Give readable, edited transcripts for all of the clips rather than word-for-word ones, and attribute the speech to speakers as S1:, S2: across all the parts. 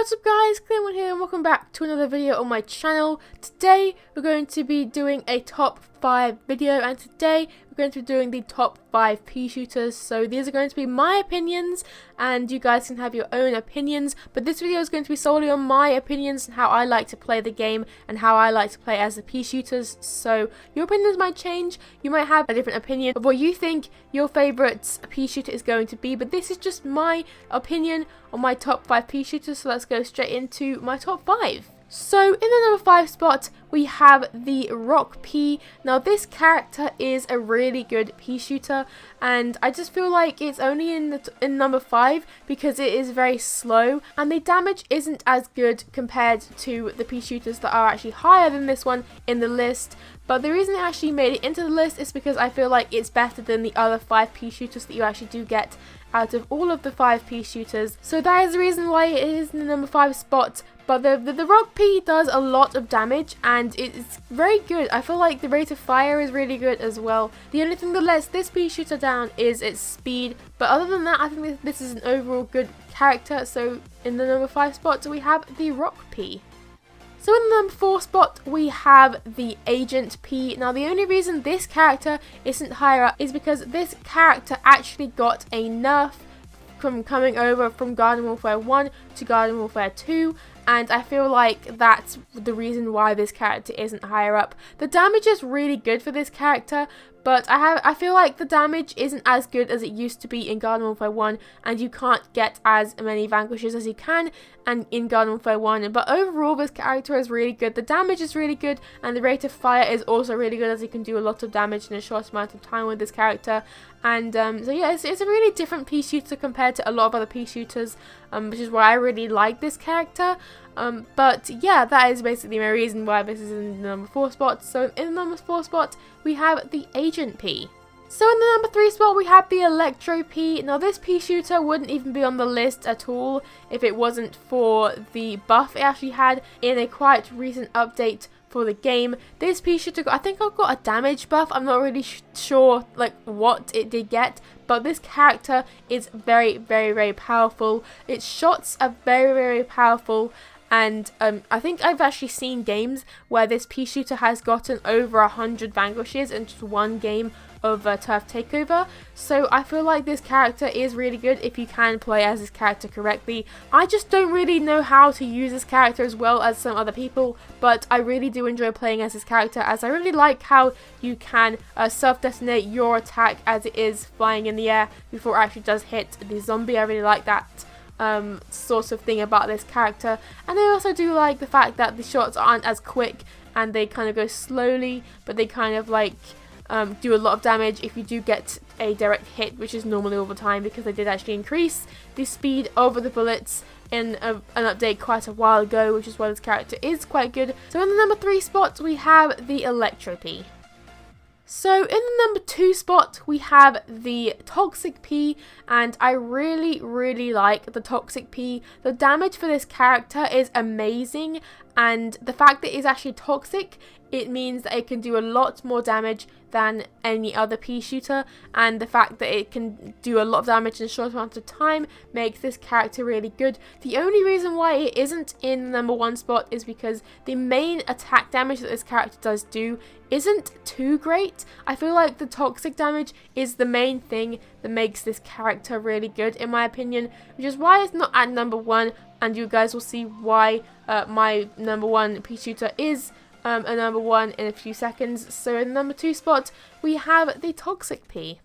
S1: What's up guys, Klinkguin here and welcome back to another video on my channel. Today we're going to be doing a top 5 video, and today we're going to be doing the top 5 pea shooters. So these are going to be my opinions and you guys can have your own opinions, but this video is going to be solely on my opinions and how I like to play the game and how I like to play as the pea shooters. So your opinions might change, you might have a different opinion of what you think your favourite pea shooter is going to be, but this is just my opinion on my top 5 pea shooters. So let's go straight into my top 5. So in the number 5 spot we have the Rock P. Now this character is a really good pea shooter and I just feel like it's only in number 5 because it is very slow and the damage isn't as good compared to the pea shooters that are actually higher than this one in the list. But the reason it actually made it into the list is because I feel like it's better than the other 5 pea shooters that you actually do get out of all of the 5 pea shooters. So that is the reason why it is in the number 5 spot. But the Rock P does a lot of damage and it's very good. I feel like the rate of fire is really good as well. The only thing that lets this pea shooter down is its speed. But other than that, I think this is an overall good character. So in the number 5 spot we have the Rock P. So in the number 4 spot we have the Agent P. Now the only reason this character isn't higher up is because this character actually got a nerf from coming over from Garden Warfare 1 to Garden Warfare 2. And I feel like that's the reason why this character isn't higher up. The damage is really good for this character, but I feel like the damage isn't as good as it used to be in Garden Warfare 1, and you can't get as many vanquishes as you can and in Garden Warfare 1. But overall, this character is really good. The damage is really good, and the rate of fire is also really good, as you can do a lot of damage in a short amount of time with this character. And so yeah, it's a really different pea shooter compared to a lot of other pea shooters, which is why I really like this character. But yeah, that is basically my reason why this is in the number 4 spot. So in the number 4 spot we have the Agent P. So in the number 3 spot we have the Electro P. Now this pea shooter wouldn't even be on the list at all if it wasn't for the buff it actually had in a quite recent update for the game. This pea shooter, I think I got a damage buff. I'm not really sure like what it did get, but this character is very, very, very powerful. Its shots are very, very powerful. And I think I've actually seen games where this pea shooter has gotten over 100 vanquishes in just one game of Turf Takeover. So I feel like this character is really good if you can play as this character correctly. I just don't really know how to use this character as well as some other people, but I really do enjoy playing as this character, as I really like how you can self-detonate your attack as it is flying in the air before it actually does hit the zombie. I really like that sort of thing about this character, and I also do like the fact that the shots aren't as quick and they kind of go slowly, but they kind of like do a lot of damage if you do get a direct hit, which is normally all the time, because they did actually increase the speed over the bullets in an update quite a while ago, which is why this character is quite good. So in the number 3 spot we have the Electro P. So in the number 2 spot we have the Toxic P, and I really, really like the Toxic P. The damage for this character is amazing, and the fact that it's actually toxic, it means that it can do a lot more damage than any other pea shooter, and the fact that it can do a lot of damage in a short amount of time makes this character really good. The only reason why it isn't in the number 1 spot is because the main attack damage that this character does do isn't too great. I feel like the toxic damage is the main thing that makes this character really good in my opinion, which is why it's not at number 1, and you guys will see why my number 1 pea shooter is a number 1 in a few seconds. So in the number 2 spot we have the Toxic P.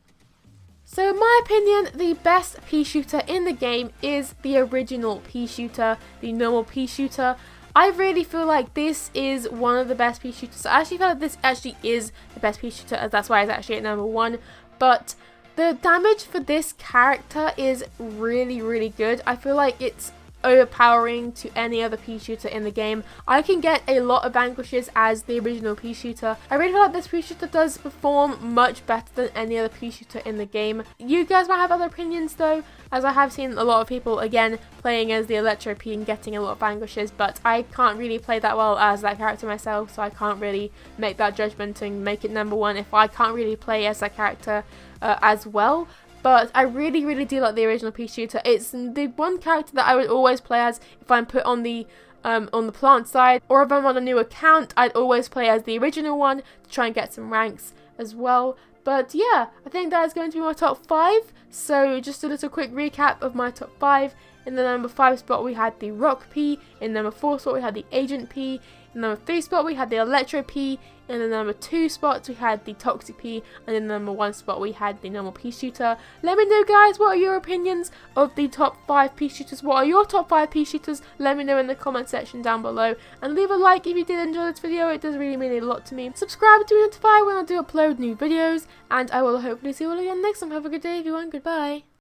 S1: So in my opinion, the best pea shooter in the game is the original pea shooter, the normal pea shooter. I really feel like this is one of the best pea shooters. I actually feel like this actually is the best pea shooter, as that's why it's actually at number 1. But the damage for this character is really, really good. I feel like it's overpowering to any other pea shooter in the game. I can get a lot of vanquishes as the original pea shooter. I really feel like this pea shooter does perform much better than any other pea shooter in the game. You guys might have other opinions though, as I have seen a lot of people again playing as the Electro P and getting a lot of vanquishes, but I can't really play that well as that character myself, so I can't really make that judgment and make it number 1 if I can't really play as that character as well. but I really do like the original pea shooter. It's the one character that I would always play as if I'm put on the plant side, or if I'm on a new account, I'd always play as the original one to try and get some ranks as well. But yeah, I think that is going to be my top 5. So just a little quick recap of my top 5. In the number 5 spot we had the Rock P, in number 4 spot we had the Agent P, in the number 3 spot we had the Electro P, in the number 2 spot we had the Toxic P, and in the number 1 spot we had the normal pea shooter. Let me know, guys, what are your opinions of the top 5 pea shooters? What are your top 5 pea shooters? Let me know in the comment section down below, and leave a like if you did enjoy this video. It does really mean a lot to me. Subscribe to be notified when I do upload new videos, and I will hopefully see you all again next time. Have a good day everyone. Goodbye.